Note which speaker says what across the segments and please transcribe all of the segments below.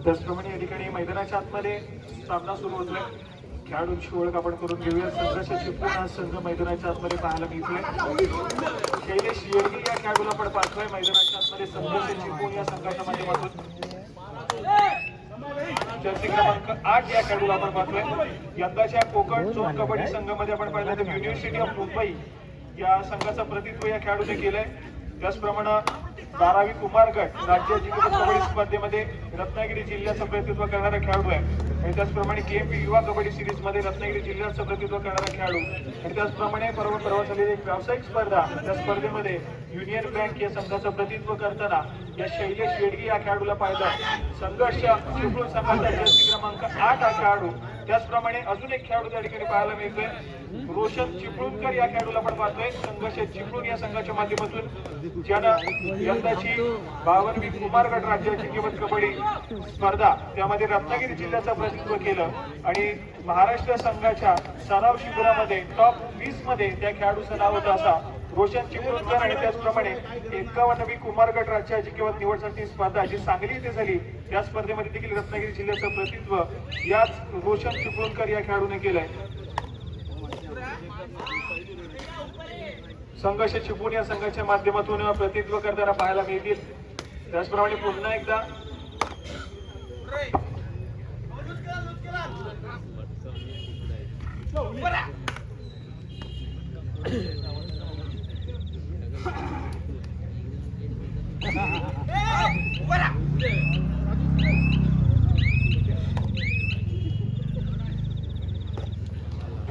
Speaker 1: त्याचप्रमाणे या ठिकाणी मैदानाच्या आतमध्ये सामना सुरू होतोय. खेळाडूंची ओळख आपण करून घेऊया. संघर्षाची पूर्ण संघ मैदानाच्या आतमध्ये पाहायला मिळतोय. शैलेश येडगे या खेळाडूला आपण पाहतोय मैदानाच्या आतमध्ये. संघर्ष चिपळूण या संघाच्या माध्यमातून जर्सी क्रमांक 8 या खेळाडूला आपण पाहतोय. यंदाच्या कोकण झोन कबड्डी संघामध्ये आपण पाहिलं तर युनिव्हर्सिटी ऑफ मुंबई या संघाचं प्रतिनिधित्व या खेळाडूने केलंय. त्याचप्रमाणे 12वी कुमार गट राज्य जिल्हा कबड्डी स्पर्धेमध्ये रत्नागिरी जिल्ह्याचं प्रतिनिधित्व करणारा खेळाडू आहे. आणि त्याचप्रमाणे केएमपी युवा कबड्डी सिरीज मध्ये रत्नागिरी जिल्ह्याचं प्रतिनिधित्व करणारा खेळाडू. आणि त्याचप्रमाणे परवा झालेली एक व्यावसायिक स्पर्धा, त्या स्पर्धेमध्ये युनियन बँक या संघाचं प्रतिनिधित्व करताना या शैलेश येडगे या खेळाडूला पाहिलं. संघर्ष चिपळूण संघाचा जर्सी क्रमांक 8 हा खेळाडू. त्याचप्रमाणे अजून एक खेळाडू त्या ठिकाणी पाहायला मिळतोय. रोशन चिपळूणकर या खेळाडूला आपण पाहतोय. संघर्ष चिपळूण या संघाच्या माध्यमातून ज्यानं यंदाची 52वी कुमार गट राज्याची किंमत कबड्डी स्पर्धा त्यामध्ये रत्नागिरी जिल्ह्याचं प्रतिनिधित्व केलं. आणि महाराष्ट्र संघाच्या सराव शिबिरामध्ये टॉप 20 मध्ये त्या खेळाडूचं नाव होतं असा रोशन चिपळूणकर. आणि त्याचप्रमाणे 51वी कुमार गट राज्याची किंवा निवडसाठी स्पर्धा जी सांगली येथे झाली त्या स्पर्धेमध्ये देखील रत्नागिरी जिल्ह्याचं प्रतिनिधित्व याच रोशन चिपळूणकर या खेळाडूने केलंय. संघर्ष चिपळूण या संघाच्या माध्यमातून प्रतिनिधित्व करताना पाहायला मिळतील. त्याचप्रमाणे पुन्हा एकदा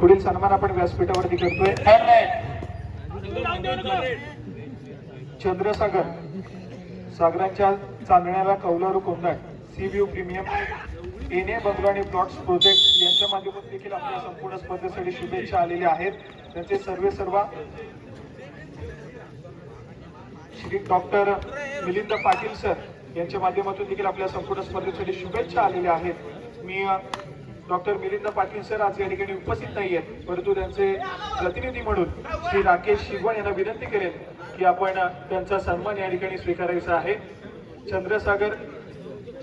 Speaker 1: पुढील सन्मान आपण व्यासपीठावरती करतोय. चंद्रसागर सागरांच्या चांदण्याला कौलारू कोंडाट सीव्ह्यू प्रीमियम एने बंगलो आणि प्लॉट्स प्रोजेक्ट यांच्या माध्यमातून देखील आपल्या संपूर्ण स्पर्धेसाठी शुभेच्छा आलेल्या आहेत. त्यांचे सर्व श्री डॉक्टर मिलिंद पाटील सर यांच्या माध्यमातून देखील आपल्या संपूर्ण स्पर्धेसाठी शुभेच्छा आलेल्या आहेत. मी डॉक्टर मिलिंद पाटील सर आज या ठिकाणी उपस्थित नाही आहेत, परंतु त्यांचे प्रतिनिधी म्हणून श्री राकेश शिगवण यांना विनंती करेन की आपण त्यांचा सन्मान या ठिकाणी स्वीकारायचा आहे. चंद्रसागर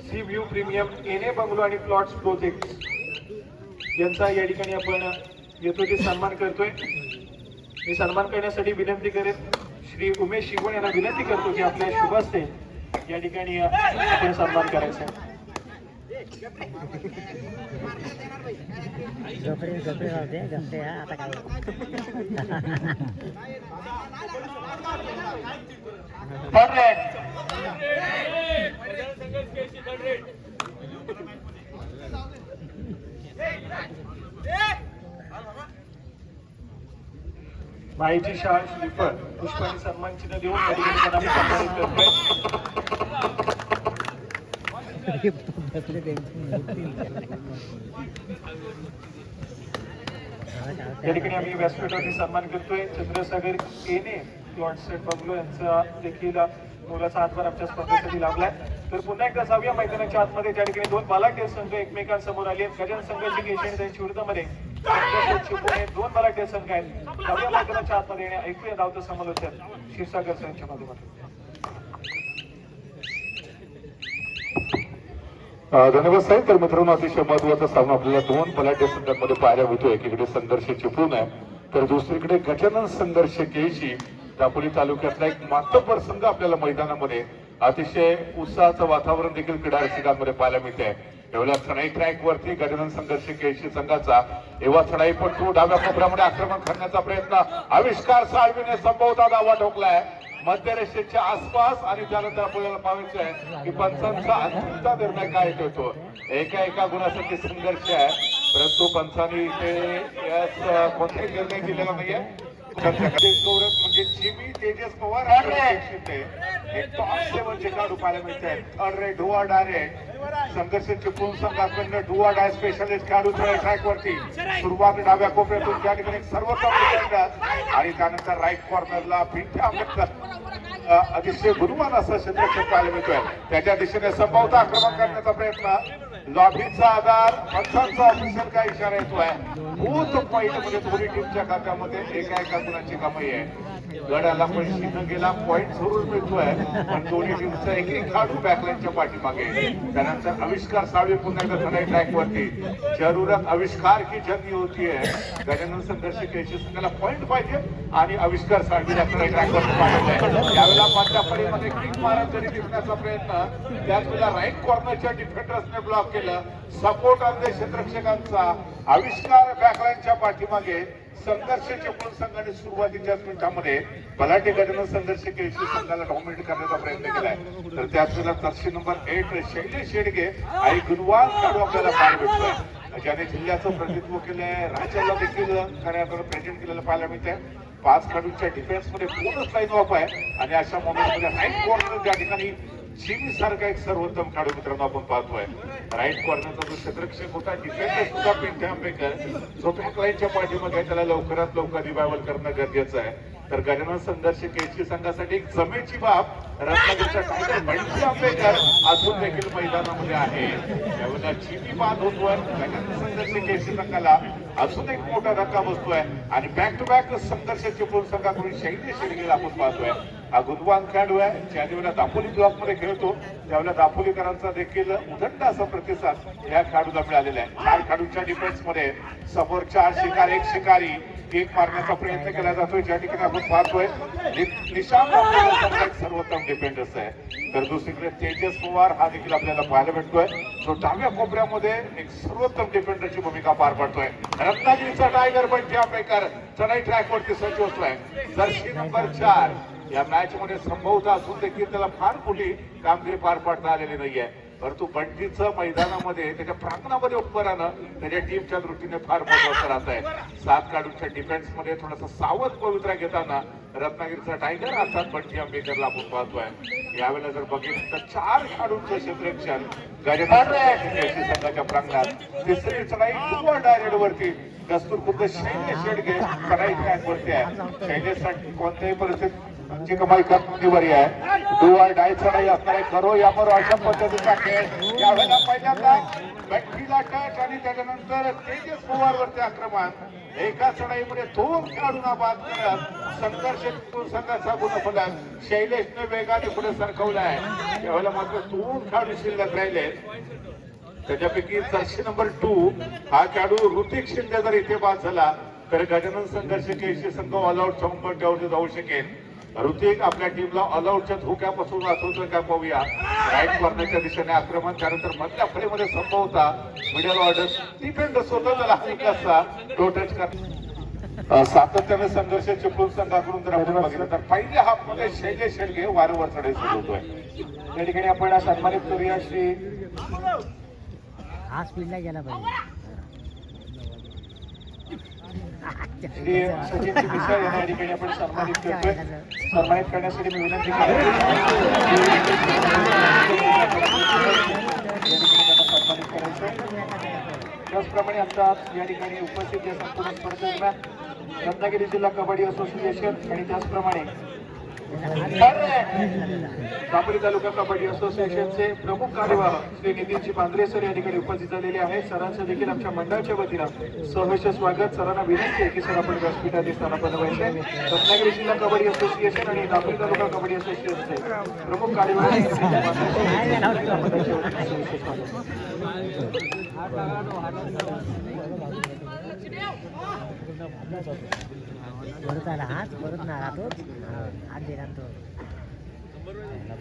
Speaker 1: सी व्ह्यू प्रीमियम एने बंगलो आणि प्लॉट्स प्रोजेक्ट यांचा या ठिकाणी आपण येतो ते सन्मान करतोय. मी सन्मान करण्यासाठी विनंती करेन श्री उमेश शिगवण यांना विनंती करतो की आपल्या शुभ हस्ते या ठिकाणी आपण सन्मान करायचा आहे. माहिती शाळा श्रीफळ पुष्पाने सन्मान चिन्ह देऊन या ठिकाणी सन्मानित करतोय. या ठिकाणी आम्ही व्यासपीठावरती सन्मान करतोय. चंद्रसागर एने प्लॉट्स बंगलो यांचा देखील मोलाचा हातभार आमच्या स्पर्धेसाठी लाभलाय. तर पुन्हा एकदा जाऊया मैदानाच्या आतमध्ये, ज्या ठिकाणी दोन बलाढ्य संघ एकमेकांसमोर आले आहेत. गजान संघाची केशी आणि त्यांच्या विरुद्धमध्ये दोन बलाढ्य संघ आहेत. जाऊया मैदानाच्या आतमध्ये ऐकूया धावतं समालोचन क्षीरसागर सरांच्या माध्यमातून.
Speaker 2: धन्यवाद साहेब. तर मित्रांनो, अतिशय महत्वाचा सामना आपल्याला दोन बलाढ्य संघांमध्ये पाहायला मिळतोय. एकीकडे संघर्ष चिपळूण आहे तर दुसरीकडे गजानन संघर्ष केशी दापोली तालुक्यातला एक मातब्बर संघ आपल्याला मैदानामध्ये अतिशय उत्साहाचं वातावरण देखील क्रीडा रसिकांमध्ये पाहायला मिळते. एवढ्या चढाई ट्रॅक वरती गजानन संघर्ष केशी संघाचा एव्हा चढाई पट्टू डाव्या कोपऱ्यामध्ये आक्रमण करण्याचा प्रयत्न आविष्कार साळवीने संभवता दावा ठोकलाय मध्यरेषेच्या आसपास. आणि त्यानंतर आपल्याला पाहायचं आहे की पंचांचा अंतिमता निर्णय काय येतो. एका गुणासाठी संघर्ष आहे, परंतु पंचांनी इथे कोणताही निर्णय दिलेला नाहीये. म्हणजे जीबी तेजस पवार एक टॉप सेव्हनचे खेळाडू पाहायला मिळत आहेत. थर्ड रेड डुआ डायरेक्ट संघर्ष चिपळूण संघाकडनं डुआ डाय स्पेशलिस्ट खेळाडू ट्रॅक वरती सुरुवात डाव्या कोपऱ्यातून त्या ठिकाणी सर्वोत्तम आणि त्यानंतर राईट कॉर्नरला अतिशय गुणवान असं क्षेत्रक्षेत्र पाहायला मिळतोय. त्याच्या दिशेने संभवता आक्रमण करण्याचा प्रयत्न लॉबीचा आधार पंचांचा ऑफिसर काय इशारा येतोय बूथ पॉईंट मध्ये दोन्ही टीमच्या खात्यामध्ये एका एका गुणाची कमाई आहे. गडाला पण शिन गेला पॉईंट जरूर मिळतोय पण दोन्ही टीमचा एक एक खेळाडू बॅकलाईनच्या पाठीमागे. त्यानंतर आविष्कार साळवे पुन्हा एकदा धनाई ट्रॅक वरती जरूरत आविष्कार की जंगी होतीये. गजानन संघर्ष केशी संघाला पॉईंट पाहिजे आणि आविष्कार साळवीला धनाई ट्रॅक वरती पाठवलंय. यावेळेला मधल्या फळीमध्ये किक मारत जरी दिसण्याचा प्रयत्न त्याच वेळेला राईट कॉर्नरच्या डिफेंडर्सने ब्लॉक केलं. सपोर्ट अर्धे क्षेत्ररक्षकांचा आविष्कार बॅकलाईनच्या पाठीमागे. संघर्ष चिपळूण संघाने सुरुवातीच्याच मिनिटांमध्ये बलाढ्य गजानन संघर्ष केळशी संघाला डॉमिनेट करण्याचा प्रयत्न केलाय. तर त्याच वेळेला तर्शी नंबर 8 शैलेश शेडगे आणि गुणवान खेळाडू आपल्याला पाहायला भेटतोय ज्याने जिल्ह्याचं प्रतिनिधित्व केलंय. राज्याला देखील खऱ्या अर्थानं प्रेझेंट केलेलं पाहायला मिळतंय. 5 खेळाडूंच्या डिफेन्स मध्ये पूर्णच लाईन ऑफ आहे आणि अशा मोमेंटमध्ये राईट कॉर्नर त्या ठिकाणी चिनी सारखा एक सर्वोत्तम खेळाडू मित्रांनो आपण पाहतोय. राईट कॉर्नरचा जो क्षेत्ररक्षक होता डिफेंडर सुद्धा पिंटे आंबेकर जो बॅकलाईनच्या पाठीमध्ये त्याला लवकरात लवकर रिवायवल करणं गरजेचं आहे. तर गजानन संघर्ष केळशी संघासाठी एक जमेची बाब रत्नागिरीचा टायगर बंटी आंबेकर अजून देखील मैदानामध्ये आहे. त्यावेळेला चिनी बांध होतोय गजानन संघर्ष केळशी संघाला अजून एक मोठा धक्का बसतोय आणि बॅक टू बॅक संघर्ष चिपळूण संघाकडून शैलेश शेडगेला आपण पाहतोय. हा गुणवान खेळाडू आहे ज्या वेळेला दापोली ब्लॉक मध्ये खेळतो त्यावेळेला दापोलीकरांचा देखील उदंड असा प्रतिसाद या खेळाडूला मिळालेला आहे. 4 खेळाडूंच्या डिफेन्स मध्ये समोर 4 शिकार 1 शिकारी एक मारण्याचा प्रयत्न केला जातोय. ज्या ठिकाणी आपण पाहतोय निशांत सर्वोत्तम डिफेंडर्स आहे. तर दुसरीकडे तेजस पवार हा देखील आपल्याला पाहायला भेटतोय जो डाव्या कोपऱ्यामध्ये एक सर्वोत्तम डिफेंडरची भूमिका पार पाडतोय. रत्नागिरीचा टायगर बंटी आंबेकर चढाई ट्रॅक वरती सज्ज होतोय. जर्सी नंबर 4 या मॅच मध्ये संभवता असून देखील त्याला फार मोठी कामगिरी पार पाडता आलेली नाहीये. परंतु बंटीचं मैदानामध्ये त्याच्या प्रांगणामध्ये उभं राहणं त्याच्या टीमच्या दृष्टीने फार महत्वाचं राहत आहे. 7 खेळाडूंच्या डिफेन्स मध्ये थोडासा सावध पवित्रा घेताना रत्नागिरीचा टायगर अर्थात बंटी आंबेकरला आपण पाहतोय. यावेळेला जर बघितलं तर 4 खेळाडूंचं क्षेत्ररक्षण गजानन संघाच्या प्रांगणात. तिसरी चढाई डुअर डायरेक्ट वरती दस्तूर खुद्द शैलेश शेडगे चढाई ट्रॅक वरती आहे. शैलेशसाठी कोणत्याही परिस्थितीत ची कमाई करण्याची आहे. डुअर डाय चढाई असणारे करो यावर अशा पद्धतीचा खेळ. यावेळेला पहिल्यांदा बंटीला टच आणि त्याच्यानंतर तेजस पवार वरती आक्रमण. एका चढाईमध्ये 2 खेळाडूंना बाद करत संघर्ष संघाचा गुणफलक शैलेशने वेगाने पुढे सरकवलाय. यावेळेला मात्र 2 खेळाडू शिल्लक राहिले. त्याच्यापैकी जर्सी नंबर 2 हा खेळाडू ऋतिक शिंदे जर इथे बाद झाला तर गजानन संघर्ष केळशी संघ ऑल आउट संपवरती जाऊ शकेल. ऋतिक आपल्या टीमला ऑल आउटच्या धोक्यापासून वाचवतोय का पाहूया. राईट कॉर्नरच्या दिशेने आक्रमण त्यानंतर मधल्या फळीमध्ये संभवता मिडल ऑर्डर डिफेंडर्स होतो त्याला हलकासा टो टच कर. सातत्याने संघर्ष चिपळूण संघाकडून जर आपण बघितलं तर पहिल्या हाफ मध्ये शैलेश शेडगे वारंवार चढाई सुरू होतोय.
Speaker 1: या ठिकाणी आपण सन्मानित करूया श्री
Speaker 3: हा स्पीडला गेला पाहिजे.
Speaker 1: श्री सचिन मिश्रा यांना या ठिकाणी आपण सन्मानित करतोय. सन्मानित करण्यासाठी मी विनंती करतो सन्मानित करायचंय. त्याचप्रमाणे आता या ठिकाणी उपस्थित या संपूर्ण स्पर्धेदरम्यान रत्नागिरी जिल्हा कबड्डी असोसिएशन आणि त्याचप्रमाणे दापोली तालुका कबड्डी असोसिएशनचे प्रमुख कार्यवाह श्री नितीनजी बांद्रे सर या ठिकाणी उपस्थित झालेले आहेत. सरांचं देखील आमच्या मंडळाच्या वतीनं सहर्ष स्वागत. सरांना विनंती आहे की सर आपण व्यासपीठात स्थान बनवायचे. रत्नागिरी जिल्हा कबड्डी असोसिएशन आणि दापोली तालुका कबड्डी असोसिएशनचे प्रमुख कार्यवाह
Speaker 3: परत आला हात परत ना राहतो हात दिला तो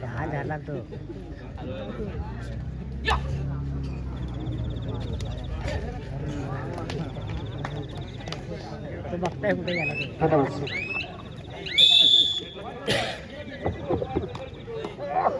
Speaker 3: हात झाला तो बघताय कुठे गेला तो.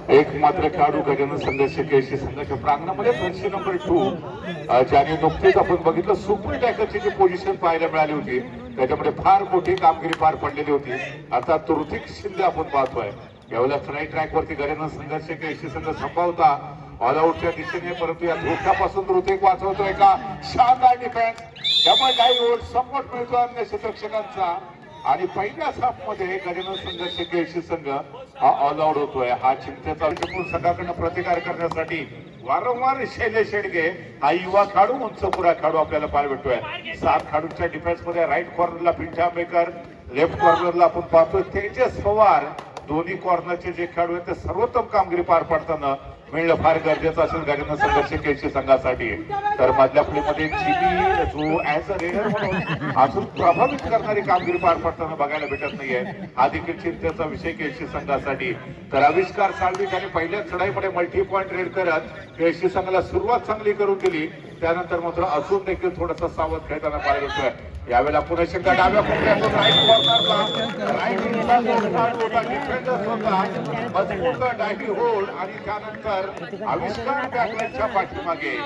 Speaker 2: एक मात्र खेळाडू गजानन संघर्ष केळशी संघाच्या प्रांगणामध्ये जर्सी नंबर 2 ज्याने नुकतेच आपण बघितलं सुपर टॅकलची जी पोझिशन पाहायला मिळाली होती त्याच्यामध्ये फार मोठी कामगिरी पार पडलेली होती. अर्थात ऋतिक शिंदे आपण पाहतोय. यावेळेला फ्लाईट ट्रॅक वरती गजानन संघर्ष केळशी संघ संभावता ऑल आउटच्या दिशेने परंतु या धोक्यापासून ऋतिक वाचवतोय का. शानदार डिफेन्स. त्यामुळे काही सपोर्ट मिळतो अन्य क्षेत्ररक्षकांचा आणि पहिल्याच हाफ मध्ये गजानन संघर्ष केळशी संघ हा ऑल आउट होतोय. हा चिंतेचा चिपळूण संघाकडनं प्रतिकार करण्यासाठी वारंवार शैलेश शेडगे हा युवा खेळाडू उंचपुरा खेळाडू आपल्याला पाहायला भेटतोय. 7 खेळाडूंच्या डिफेन्स मध्ये राईट कॉर्नरला पिंटे आंबेकर, लेफ्ट कॉर्नरला आपण पाहतोय तेजस पवार. दोन्ही कॉर्नरचे जे खेळाडू आहेत ते सर्वोत्तम कामगिरी पार पाडताना मिळणं फार गरजेचं असेल गजानन संघर्ष केळशी संघासाठी. तर मधल्या फुलीमध्ये चिमी जो ऍज अ रेडर म्हणून अजून प्रभावित करणारी कामगिरी पार पाडताना बघायला भेटत नाहीये. हा देखील चिंतेचा विषय केळशी संघासाठी. तर आविष्कार साळवी त्याने पहिल्या चढाईमध्ये मल्टी पॉइंट रेड करत केळशी संघाला सुरुवात चांगली करून दिली. त्यानंतर मात्र अजून देखील थोडासा सावध खेळताना पाहायला भेटतोय. यावेळेला पुन्हा शंका डाव्या कोपऱ्यातून राईट कॉर्नरला राईट विंगला होता डिफेंडर होता मजबूत डायव्ही होल्ड आणि त्यानंतर आविष्कार बॅकलाईनच्या पाठीमागे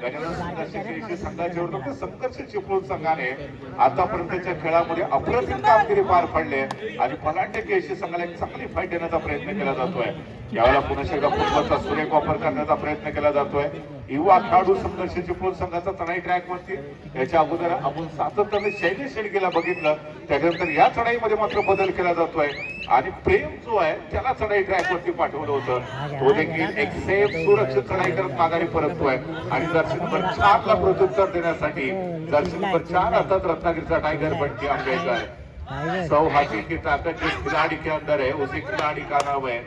Speaker 2: गजानन संघर्ष केळशी संघाच्या विरुद्ध संघर्ष चिपळूण संघाने आतापर्यंतच्या खेळामध्ये अप्रतिम कामगिरी पार पाडले आणि पलांडे केळशी संघाला एक चांगली फाईट देण्याचा प्रयत्न केला जातोय. यावेळेला पुन्हा शंका फुटबॉलचा सुरेख वापर करण्याचा प्रयत्न केला जातोय. युवा खेळाडू संघर्ष चिपळूण संघाचा चढाई ट्रॅक वरती याच्या अगोदर आपण सातत्याने शैलेश शेडगेला बघितलं. त्याच्यानंतर या चढाईमध्ये मात्र बदल केला जातोय आणि प्रेम जो आहे त्याला चढाई ट्रॅक वरती पाठवलं होतं. तो देखील एक सेफ सुरक्षित चढाई करत माघारी परततोय आणि जर्सी नंबर 4 ला प्रत्युत्तर देण्यासाठी जर्सी नंबर 4 अर्थात रत्नागिरीचा टायगर बंटी आंबेकर. सौ हाथी की ताकत जिस खिलाड़ी के अंदर है उसी खिलाड़ी का नाम है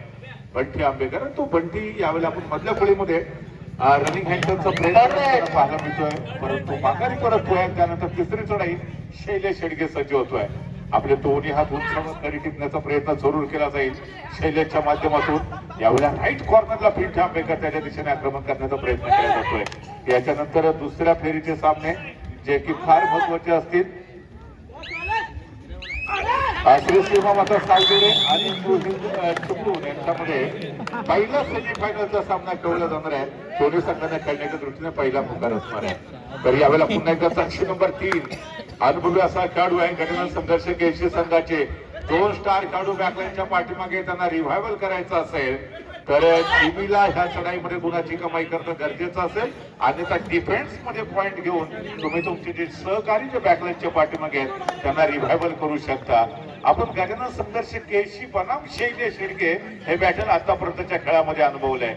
Speaker 2: बंटी आंबेकर. तो बंटी यावेळेला आपण मधल्या फळीमध्ये रनिंग हँडलचा प्रयत्न पाहायला मिळतोय परंतु माघारी परततोय. त्यानंतर तिसरी चढाई शैलेश शेडगे सज्ज होतोय. आपले दोन्ही हात उंचावर कडी टिपण्याचा प्रयत्न जरूर केला जाईल शैलेशच्या माध्यमातून. यावेळेला राईट कॉर्नरला पिंटे आंबेकर त्याच्या दिशेने आक्रमण करण्याचा प्रयत्न केला जातोय. याच्यानंतर दुसऱ्या फेरीचे सामने जे की फार महत्वाचे असतील. श्री सीमा माता सावगिरे आणि चिपळूण यांच्यामध्ये पहिला सेमीफायनलचा सामना खेळला जाणार आहे. दोन्ही संघांना खेळण्याच्या दृष्टीने पहिला पुकार असणार आहे. तर यावेळेला पुन्हा एकदा साक्षी नंबर 3 अनुभवी असा खेळाडू आहे गजानन संघर्ष केळशी संघाचे. 2 स्टार खेळाडू बॅकलाईनच्या पाठीमागे त्यांना रिव्हायवल करायचं असेल तर चिमीला ह्या चढाईमध्ये गुणाची कमाई करणं गरजेचं असेल. अन्यथा डिफेन्स मध्ये पॉइंट घेऊन तुम्ही तुमचे जे सहकारी जे बॅकलाईनच्या पाठीमागे आहेत त्यांना रिव्हायवल करू शकता. आपण गजानन संघर्ष केळशी बनाम शैलेश शेडगे हे बॅटल आतापर्यंतच्या खेळामध्ये अनुभवलंय.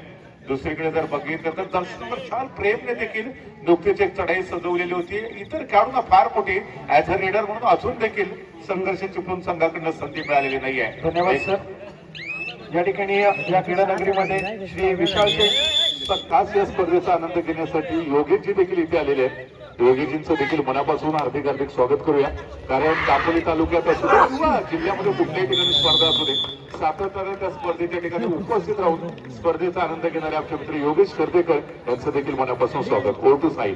Speaker 2: दुसरीकडे जर बघितलं तर दर्शक नंबर 4 प्रेमने देखील नुकतीच एक चढाई सजवलेली होती. इतर खेळाडूंना फार मोठी ऍज अ रेडर म्हणून अजून देखील संघर्ष चिपळूण संघाकडनं संधी मिळालेली नाहीये.
Speaker 1: धन्यवाद सर. या ठिकाणी या क्रीडा नगरीमध्ये श्री विशाल
Speaker 2: खास या स्पर्धेचा आनंद घेण्यासाठी योगेशजी देखील इथे आलेले आहेत. योगेशजींचं देखील मनापासून हार्दिक हार्दिक स्वागत करूया. कारण दापोली तालुक्यात असू दे किंवा जिल्ह्यामध्ये कुठल्याही ठिकाणी स्पर्धा असू दे सातत्याने त्या स्पर्धेच्या ठिकाणी उपस्थित राहून स्पर्धेचा आनंद घेणारे आमचे मित्र योगेश कर्देकर यांचं देखील मनापासून स्वागत. Over to Sai.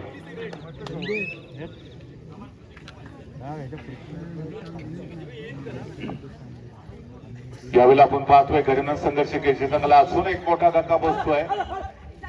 Speaker 2: यावेळेला आपण पाहतोय गजानन संघर्ष केळशी संघाला अजून एक मोठा धक्का बसतोय.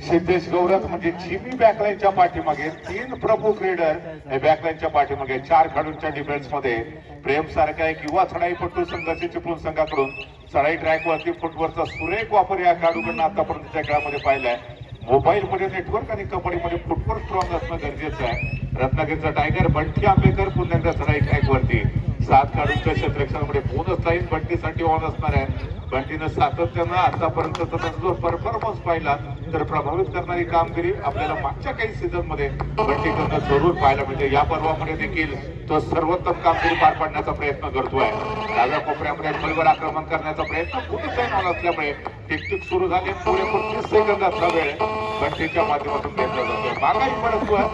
Speaker 2: सिद्धेश गौरव म्हणजे चिमी बॅकलाईनच्या पाठीमागे 3 प्रमुख रेडर हे बॅकलाईनच्या पाठीमागे. 4 खेळाडूंच्या डिफेन्स मध्ये प्रेम सारखा एक युवा चढाईपटू संघर्ष चिपळूण संघाकडून चढाई ट्रॅक वरती फुटवरचा सुरेख वापर या खेळाडूकडनं आतापर्यंतच्या खेळामध्ये पाहिलाय. मोबाईल मध्ये नेटवर्क आणि कबड्डीमध्ये फुटवर्क स्ट्रॉंग असणं गरजेचं आहे. रत्नागिरीचा टायगर बंटी आंबेकर पुन्हा एकदा चढाई ट्रॅक वरती. 7 खेळाडूंच्या क्षेत्ररक्षणामध्ये बोनस लाईन बंटीसाठी ऑन असणार आहे. बंटीनं सातत्यानं आतापर्यंतचा त्याचा जो परफॉर्मन्स पाहिला तर प्रभावित करणारी कामगिरी आपल्याला मागच्या काही सीझन मध्ये बंटीकडनं जरूर पाहायला मिळते. या पर्वामध्ये देखील तो सर्वोत्तम कामगिरी पार पाडण्याचा प्रयत्न करतोय. डाव्या कोपऱ्यामध्ये खोलवर आक्रमण करण्याचा प्रयत्न पोलीस लाईन ऑन असल्यामुळे टिकटिक सुरू झाली. पुढे 25 सेकंदाचा वेळ बंटीच्या माध्यमातून घेतला जातोय. मागाई पडतोय.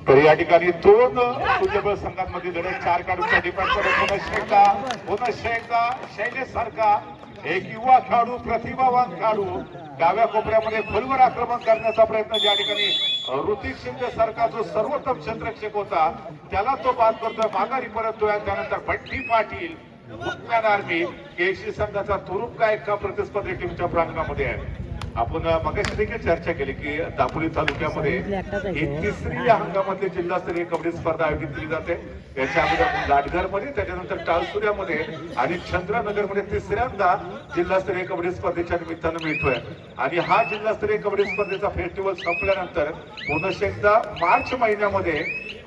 Speaker 2: तर या ठिकाणी 2 तुल्यबळ संघांमध्ये लढत. 4 खेळाडूंच्या डिफेन्समध्ये पुनश्च एकदा शैलेश सारखा एक युवा खेळाडू प्रतिभावान खेळाडू डाव्या कोपऱ्यामध्ये खोलवर आक्रमण करण्याचा प्रयत्न. ज्या ठिकाणी ऋतिक शिंदे सारखा जो सर्वोत्तम क्षेत्ररक्षक होता त्याला तो बाद करतोय माघारी परततोय. त्यानंतर बंटी पाटील आर्मी केळशी संघाचा तुरुप गायक प्रतिस्पर्धी टीमच्या प्रांगणामध्ये आहे. आपण मगाशी देखील चर्चा केली की दापोली तालुक्यामध्ये ही तिसरी या हंगामातली जिल्हास्तरीय कबड्डी स्पर्धा आयोजित केली जाते. त्याच्या अगोदर लाटघरमध्ये, त्याच्यानंतर टाळसुऱ्यामध्ये आणि चंद्रनगरमध्ये तिसऱ्यांदा जिल्हास्तरीय कबड्डी स्पर्धेच्या निमित्तानं मिळतोय. आणि हा जिल्हास्तरीय कबड्डी स्पर्धेचा फेस्टिवल संपल्यानंतर पुन्हा एकदा मार्च महिन्यामध्ये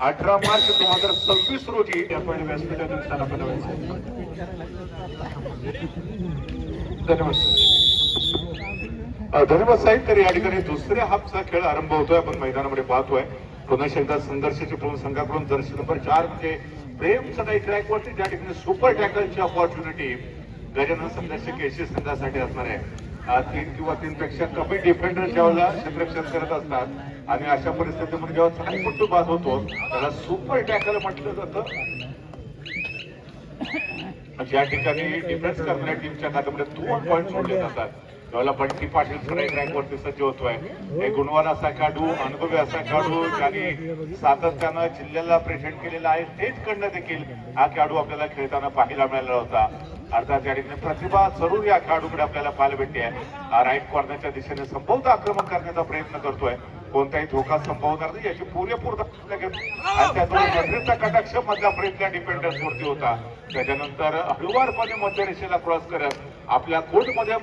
Speaker 2: 18 मार्च 2026 रोजी
Speaker 1: आपण व्यासपीठातून स्थानापन्न व्हायचं. धन्यवाद.
Speaker 2: धन्यवाद साहेब. तर या ठिकाणी दुसऱ्या हाफचा खेळ आरंभ होतोय. आपण मैदानामध्ये पाहतोय पुन्हा एकदा संघर्षाची पूर्ण संघाकडून जर्सी नंबर 4 म्हणजे प्रेम सदाई ट्रॅक वरती ज्या ठिकाणी सुपर टॅकलची ऑपॉर्च्युनिटी गजानन संघर्ष केसी संघासाठी असणार आहे. 3 किंवा 3 पेक्षा कमी डिफेंडर जेव्हा क्षेत्ररक्षण करत असतात आणि अशा परिस्थितीमध्ये जेव्हा चालपट्टू बाद होतो त्याला सुपर टॅकल म्हटलं जातं. ज्या ठिकाणी डिफेन्स करणाऱ्या टीमच्या खात्यामध्ये 2 पॉईंट सोडले जातात त्यावेळेला बंटी पाटील सराई रँकवरती सज्ज होतोय. एक गुणवान असा खेळाडू, अनुभवी असा खेळाडू ज्यांनी सातत्यानं जिल्ह्याला प्रेझेंट केलेला आहे. स्टेटकडनं देखील हा खेळाडू आपल्याला खेळताना पाहायला मिळाला होता. अर्थात या ठिकाणी प्रतिभा जरूर या खेळाडूकडे आपल्याला पाहायला भेटते आहे. राईट कॉर्नरच्या दिशेने संभवत आक्रमण करण्याचा प्रयत्न करतोय. कोणताही धोका संभवणार नाही याची पुरेपूर दक्षता घेतली आणि त्याचबरोबर मधेचा कटाक्ष मधल्या फ्रेमच्या डिफेंडर्स वरती होता. त्याच्यानंतर हळुवारपणे मध्य रेषेला क्रॉस करत आपल्या कोर्टमध्ये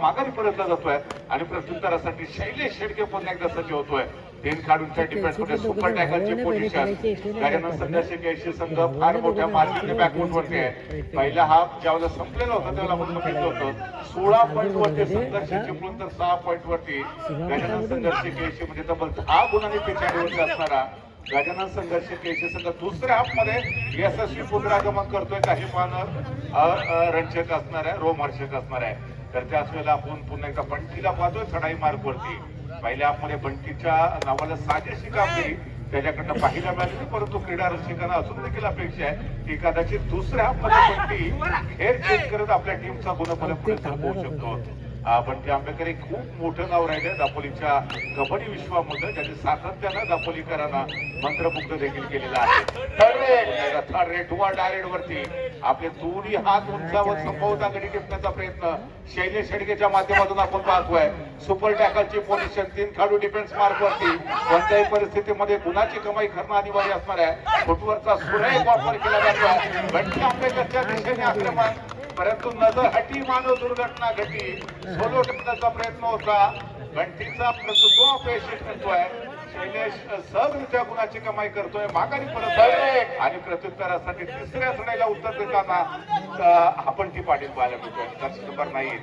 Speaker 2: माघारी परतला जातोय आणि प्रत्युत्तरासाठी शैलेश शेडके पुन्हा एकदा सज्ज होतोय. 3 खेळाडूंच्या डिफेन्स मध्ये सुपर टॅकलची पोझिशन. गजानन संघर्ष केसी संघ फार मोठ्या मार्जिनने बॅकवर्ड वरती आहे. पहिला हाफ ज्यावेळेला संपलेला होता त्यावेळेला आपण बघितलं होतं 16 पॉईंट वरती संघर्ष चिपळूण तर 6 पॉईंट वरती गजानन संघर्ष केसी म्हणजे तब्बल 10 गुणांनी पिछाडीवरती असणारा गजानन संघर्ष केसी संघ दुसऱ्या हाफ मध्ये यशस्वी पुनरागमन करतोय. काही पाहणं रंजक असणार आहे, रोमहर्षक असणार आहे. तर त्याच वेळेला आपण पुन्हा एकदा बंटीला पाहतोय चढाई मार्ग वरती. पहिल्या हाफ मध्ये बंटीच्या नावाला साजेशी कामगिरी त्याच्याकडनं पाहायला मिळाली, परंतु क्रीडा रसिकांना अजून देखील अपेक्षा आहे की कदाचित दुसऱ्या हाफ मध्ये बंटी हेर चेक करत आपल्या टीमचा गुणफल पुढे सरकवू शकतो. बंटी आंबेकर एक खूप मोठं नाव राहिले दापोलीच्या कबड्डी विश्वामध्ये, ज्यांनी सातत्यानं दापोलीकरांना मंत्रमुग्ध देखील केलेला आहे. थर्ड रेड डायरेक्ट वरती आपले दोन्ही हात उंचावर संभवता गडी टिपण्याचा प्रयत्न शैलेश शेडकेच्या माध्यमातून आपण पाहतोय. Super टॅकलची position. 3 खेळाडू डिफेन्स मार्क वरती. कोणत्याही परिस्थितीमध्ये गुणाची कमाई करणं अनिवार्य असणार आहे. फुटवर्कचा सुरेख वापर केला जातोय. बंटी आंबेकरच्या दिशेने आक्रमण, परंतु नजर हटी मानव दुर्घटना घटी. सोलो टाकण्याचा प्रयत्न होता बंटीचा, परंतु तो अपयशी ठरतोय. शैलेश सहजरित्या गुणाची कमाई करतोय, माघारी परत आणि प्रत्युत्तरासाठी तिसऱ्या चढाईला उत्तर देताना आपण ती पाटील पाहायला मिळतोय. दर्शक नंबर 9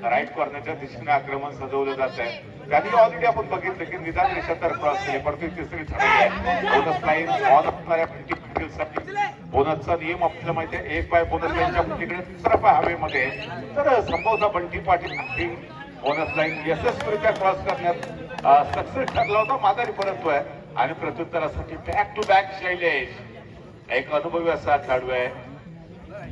Speaker 2: राईट कॉर्नरच्या दिशेने आक्रमण सजवलं जात आहे. त्यांनी ऑलरेडी आपण बघितलं की निदान रेषा तर क्रॉस केली, परंतु तिसरी चढाई आहे. बोनस लाईन ऑन असणाऱ्या बंटी पाटीलसाठी बोनसचा नियम आपल्याला माहिती आहे. 1 पाय बोनस लाईनच्या तिकडे 3रा पाय हवेमध्ये. तर संभवता बंटी पाटील बोनस लाईन यशस्वीरित्या क्रॉस करण्यात सक्सेस ठरला होता. माघारी परततोय आणि प्रत्युत्तरासाठी बॅक टू बॅक शैलेश एक अनुभवी असा खेळाडू आहे.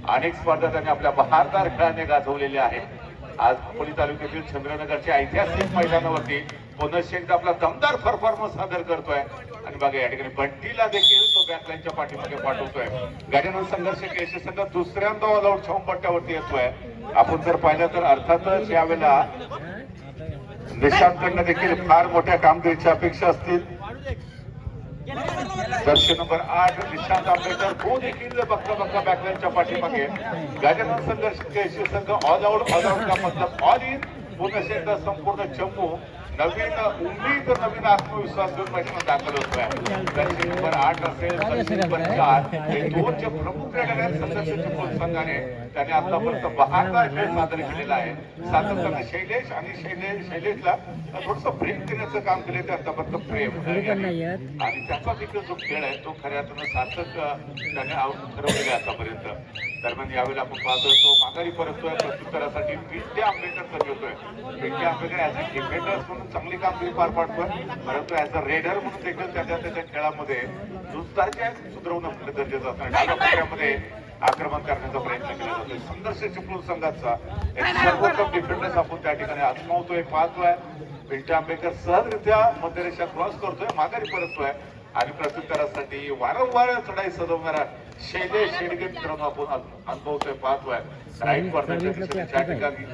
Speaker 2: अनेक स्पर्धा त्यांनी आपल्या बहारदार खेळाने गाजवलेल्या आहेत. आज दापोली तालुक्यातील चंद्रनगरच्या ऐतिहासिक मैदानावरती पुन्हा एकदा आपला दमदार परफॉर्मन्स सादर करतोय. आणि बघा या ठिकाणी बंटीला देखील तो बॅकलाईनच्या पाठीमध्ये पाठवतोय. गजानन संघर्ष केसी संघ दुसऱ्यांदा ऑल आउट छाऊपट्ट्यावरती येतोय. आपण जर पाहिलं तर अर्थातच यावेळेला निशांतकडनं देखील फार मोठ्या कामगिरीच्या अपेक्षा असतील. दर्शक नंबर 8 निशांत आंबेकर तो देखील बघता बॅकलाईनच्या पाठीमागे. गजानन संघर्ष केसी संघ ऑल आउट का मतलब ऑल इन. पुन्हा एकदा संपूर्ण जम्मू नवीन उमेद, नवीन आत्मविश्वास घेऊन मैदानात दाखल होतोय. दर्शक नंबर 8 असेल, दर्शक नंबर 4 हे 2 जे प्रमुख क्रीडा आहेत संघर्ष चिपळूण संघाने त्यांनी आतापर्यंत बहारदार खेळ सादर केलेला आहे. सातत्याने शैलेश आणि शैलेशला थोडस प्रेम देण्याचं काम केले ते आतापर्यंत प्रेम आणि त्याचा देखील जो खेळ आहे तो खऱ्या अर्थानं सार्थक त्याने ठरवलेला आहे आतापर्यंत. दरम्यान यावेळेला आपण पाहतोय तो माघारी परततोय. प्रत्युत्तरासाठी पिंटे आंबेकर सज्ज होतोय. पिंटे आंबेकर ऍज अ डिफेंडर म्हणून चांगली कामगिरी पार पाडतोय, परंतु ऍज अ रेडर म्हणून देखील त्याच्या खेळामध्ये दुसऱ्याच्या सुधारवणं आपलं गरजेचं असणार. डाव्या कोपऱ्यामध्ये आक्रमण करण्याचा प्रयत्न केला जातोय. संघर्ष चिपळूण संघाचा एक सर्वोत्तम डिफेंडर्स आपण त्या ठिकाणी आजमावतोय, पाहतोय. पिंटे आंबेकर सहजरित्या मध्यरेषा क्रॉस करतोय, माघारी परततोय आणि प्रत्युत्तरासाठी वारंवार चढाई सजवणारा शैलेश शेडके मित्रांनो आपण अनुभवतोय, पाहतोय. राईट कॉर्नरच्या दिशेने त्या ठिकाणी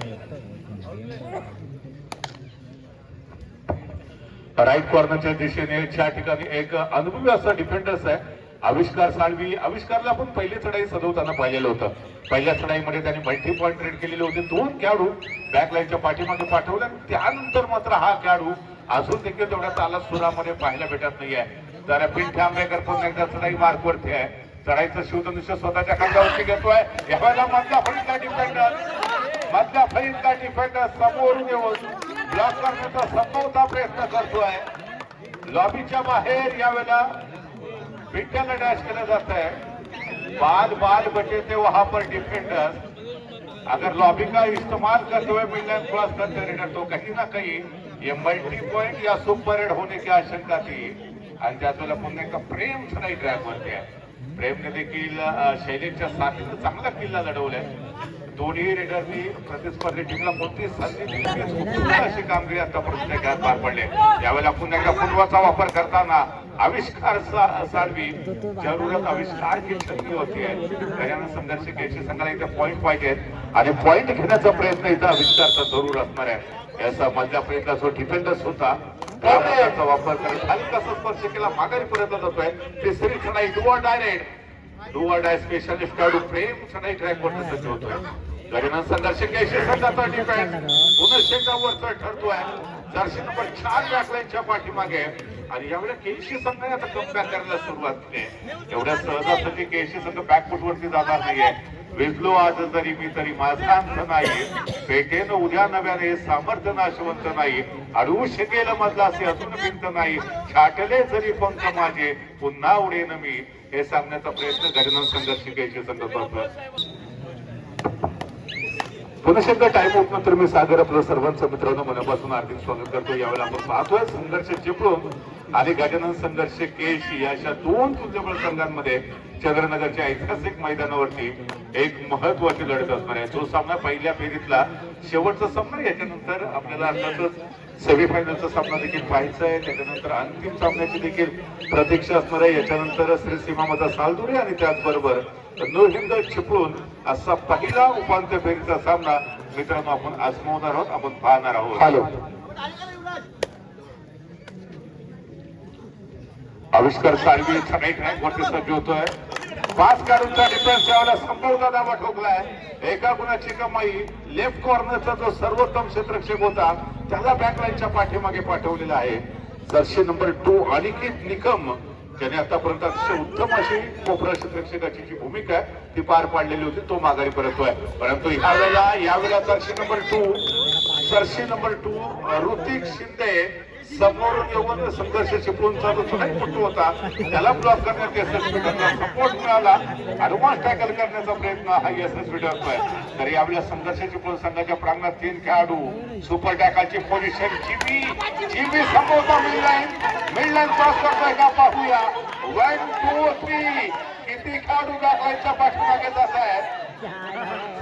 Speaker 2: राईट कॉर्नरच्या दिशेने ज्या ठिकाणी एक अनुभवी असा डिफेंडर्स आहे आविष्कार साळवी. आविष्कारला आपण पहिली चढाई सजवताना पाहिलेलं होतं. पहिल्या चढाईमध्ये त्यांनी मल्टी पॉईंट रेड केलेले होते. 2 खेळाडू बॅकलाईनच्या पाठीमागे पाठवले. त्यानंतर मात्र हा खेळाडू अजून देखील तेवढ्या तालात सुरामध्ये पाहायला भेटत नाहीये. तर पिंट्या आंबेकर पुन्हा एकदा चढाई मार्कवरती आहे. चढाईचं शिवधनुष्य स्वतःच्या खांद्यावरती घेतोय. यावेळेला मधल्या फळीतला डिफेंडर समोरून येऊन ब्लॉक करण्याचा संभवता प्रयत्न करतोय. लॉबीच्या बाहेर यावेळेला पिंट्याला डॅश केलं जात है. बाल बचे थे वहां पर डिफेंडर. अगर लॉबी का इस्तेमाल करते हुए मिडलाइन क्रॉस करते रहे तो कहीं ना कहीं ये मल्टी पॉइंट या सुपर रेड होने की आशंका थी. आणि त्याच वेळेला पुन्हा एकदा प्रेम चढाई ट्रॅक वरती आहे. प्रेमने देखील शैलेशच्या साथीनं चांगला किल्ला लढवलाय. दोन्ही रेडरनी प्रतिस्पर्धी टीमला कोणती संधी दिली अशी कामगिरी आतापर्यंत खेळात पार पडले. यावेळेला पुन्हा एकदा फुटबॉलचा वापर करताना आविष्कार साळवी जरूरत आविष्कार की छत्री होती आहे. त्याच्यानं संघर्ष केशी संघाला इथे पॉईंट पाहिजेत आणि पॉईंट घेण्याचा प्रयत्न इथं आविष्कारचा जरूर असणार आहे. याचा मधल्या प्रयत्न जो डिफेंडर्स होता त्याचा वापर करत हलकासा स्पर्श केला. माघारी परत जातोय. तिसरी चढाई डू ऑर डाय स्पेशलिस्ट खेळाडू प्रेम चढाई ट्रॅक वर सज्ज होतोय. गजानन संघर्ष केशी संघाचा डिफेंस पुनश्च एकदा वरचढ ठरतोय. जर्सी नंबर 4 बॅकलाईनच्या पाठीमागे आणि यावेळेला केशी संघाने आता कमबॅक करायला सुरुवात केली. एवढ्या सहजासहजी केशी संघ बॅकफुट वरती जाणार नाहीये. विजलो आज जरी मी तरी माझा अंत नाही. पेटेनं उद्या नव्याने सामर्थ्य नाशवंत नाही. अडवू शकेल मधला असे अजून भिंत नाही. छाटले जरी पंख माझे पुन्हा उडेन मी. हे सांगण्याचा प्रयत्न गजानन संघर्ष केशी संघ करतोय. पुन्हा एकदा टाइम आउट नंतर मी सागर आपलं सर्वांचं मित्रांनो मनापासून हार्दिक स्वागत करतो. यावेळेला आपण पाहतोय संघर्ष चिपळूण आणि गजानन संघर्ष केशी अशा 2 तुल्यबळ संघांमध्ये चंद्रनगरच्या ऐतिहासिक मैदानावरती एक महत्वाची लढत असणार आहे. जो सामना पहिल्या फेरीतला शेवटचा सामना. याच्यानंतर आपल्याला अर्थातच सेमीफायनलचा सामना देखील पाहायचा आहे. त्याच्यानंतर अंतिम सामन्याची देखील प्रतीक्षा असणार आहे. याच्यानंतर श्री सीमामता सालदुरे आणि त्याचबरोबर नो हिंद चिपळूण असा पहिला उपांत्य फेरीचा सामना मित्रांनो आपण आजमावणार आहोत. आपण पाहणार आहोत. हॅलो आविष्कार साळवी चढाई ट्रॅक वरती सज्ज होतोय. 5 खेळाडूंचा डिफेन्स यावेळेला संपूर्ण दाबा ठोकलाय. एका गुणाची कमाई. लेफ्ट कॉर्नरचा जो सर्वोत्तम क्षेत्रक्षेप होता त्याला बॅकलाईनच्या पाठीमागे पाठवलेला आहे. जर्सी नंबर 2 अनिकेत निकम ज्याने आतापर्यंत अतिशय उत्तम अशी कोपरा क्षेत्रक्षकाची जी भूमिका आहे ती पार पाडलेली होती. तो माघारी परततोय. परंतु यावेळेला जर्सी नंबर 2 ऋतिक शिंदे समोरून येऊन संघर्ष चिपळूणचा जो चढाईपट्टू होता त्याला ब्लॉक करण्यात यशस्वी ठरला. सपोर्ट मिळाला. ऍडव्हान्स टॅकल करण्याचा प्रयत्न हा यशस्वी ठरतोय. तर यावेळेला संघर्ष चिपळूण संघाच्या प्रांगणात 3 खेळाडू. सुपर टॅकलची पोझिशन जीबी संभवता मिडलाईन क्रॉस करतोय का पाहूया. 1 2 3 किती खेळाडू बॅकलाईनच्या पाठीमागे जात आहेत.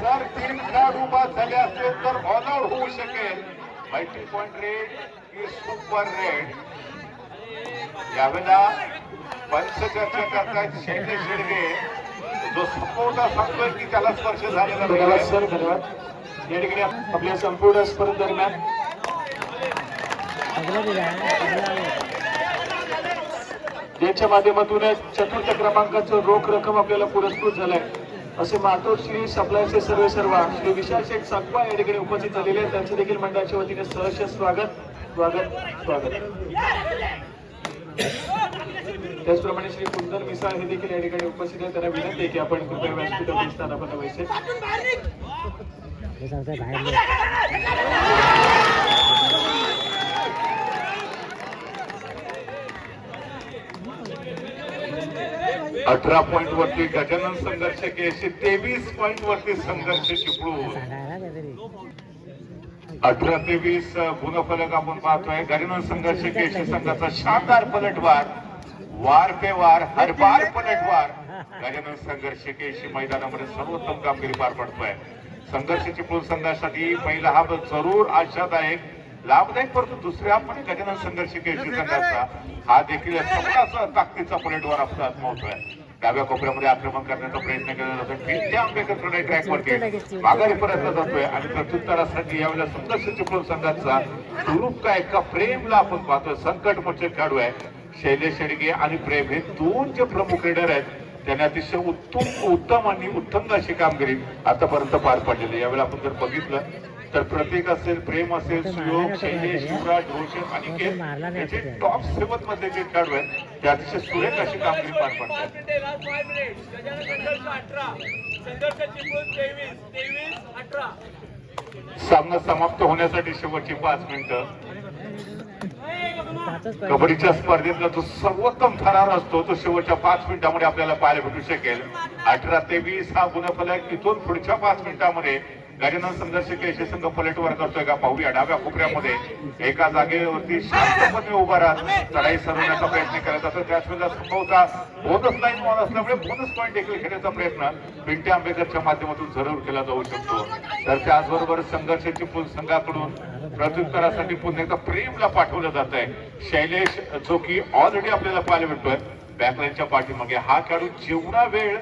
Speaker 2: जर 3 खेळाडू बाद झाले असतील तर ऑल आउट होऊ शकेल. मल्टी पॉइंट रेड की सुपर रेड. यावेळेला पंच चर्चा करतायत शैलेश शेडगे जो संपूर्ण सांगतोय की त्याला स्पर्श झालेला नाही.
Speaker 4: सर धन्यवाद. या ठिकाणी आपल्या संपूर्ण स्पर्धे दरम्यान ज्यांच्या माध्यमातून चतुर्थ क्रमांकाचं रोख रक्कम आपल्याला पुरस्कृत झालाय असे मातोड श्री सप्लायचे सर्वेसर्वा श्री विशाल शेठ साकपा या ठिकाणी उपस्थित झालेले आहेत. त्यांचे देखील मंडळाच्या वतीने सहर्ष स्वागत. त्याचप्रमाणे श्री कुंदन मिसाळ हे देखील या ठिकाणी उपस्थित आहेत. त्यांना विनंती आहे की आपण कृपया व्यासपीठावर स्थानापन्न व्हायचे.
Speaker 2: 18 पॉइंट वरती गजानन संघर्ष केशी. 23 पॉइंट वरती संघर्ष चिपळूण. 18-23 गुणफलक आपण पाहतोय. गजानन संघर्ष केशी संघाचा शानदार पलटवार. वार पे वार हर बार पलटवार. गजानन संघर्ष केशी मैदानामध्ये सर्वोत्तम कामगिरी पार पडतोय. संघर्ष चिपळूण संघासाठी पहिला हा जरूर आशादायक लाभदायक. परंतु दुसऱ्या आपण गजानन संघर्ष केशी संघाचा हा देखील ताकदीचा पलटवार आपला आजमावतोय. डाव्या कोपऱ्यामध्ये आक्रमण करण्याचा प्रयत्न केला जातो. पिंट्या आंबेकरकडे ट्रॅकवरती माघारी परतला जातोय आणि प्रत्युत्तरासाठी यावेळेला संघर्ष चिपळूण संघाचा स्वरूप काय का प्रेमला आपण पाहतोय. संकट मोठे खेळाडू आहे शैलेश शेडगे आणि प्रेम हे दोन जे प्रमुख लीडर आहेत त्याने अतिशय उत्तम आणि उत्तम अशी कामगिरी आतापर्यंत पार पडलेली. यावेळेला आपण जर बघितलं तर प्रतीक असेल, प्रेम असेल, सुयोग, शैलेश, युवराज, रोशन आणि याचे टॉप 7 मधले जे खेळाडू आहेत ते अतिशय सुरेख अशी कामगिरी पार पडतात. सामना समाप्त होण्यासाठी शेवटची 5 मिनिटं. कबड्डीच्या स्पर्धेतला जो सर्वोत्तम थरार असतो तो शेवटच्या 5 मिनिटांमध्ये आपल्याला पाहायला भेटू शकेल. 18-20 हा गुणफलक. इथून पुढच्या 5 मिनिटांमध्ये गजानन संघर्ष केशी संघ पलटवार करतोय का पाहूया. डाव्या कोपऱ्यामध्ये एका जागेवरती शांतपणे उभा राहत चढाई सरवण्याचा प्रयत्न केला जातो. त्याच वेळेला संभवता बोनस लाईन बॉल असल्यामुळे बोनस पॉईंट देखील घेण्याचा प्रयत्न पिंट्या आंबेकरच्या माध्यमातून जरूर केला जाऊ शकतो. तर त्याचबरोबर संघर्ष चिपळूण संघाकडून प्रत्युत्तरासाठी पुन्हा एकदा प्रेमला पाठवलं जात आहे. शैलेश जो की ऑलरेडी आपल्याला पाहायला भेटतोय बॅकलाईनच्या पाठीमागे. हा खेळाडू जेवढा वेळ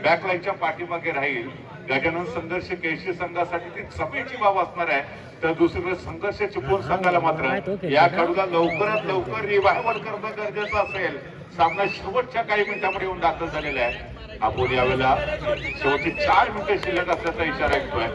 Speaker 2: बॅकलाईनच्या पाठीमागे राहील गजानन संघर्ष केशी संघासाठी ती सभेची बाब असणार आहे. तर दुसरीकडे संघर्ष चिपळूण संघाला मात्र या खेळाडूला लवकरात लवकर रिवायवल करणं गरजेचं असेल. सामना शेवटच्या काही मिनिटांमध्ये येऊन दाखल झालेला आहे. आपण यावेळेला शेवटची 4 मिनिटे शिल्लक असल्याचा इशारा ऐकतोय.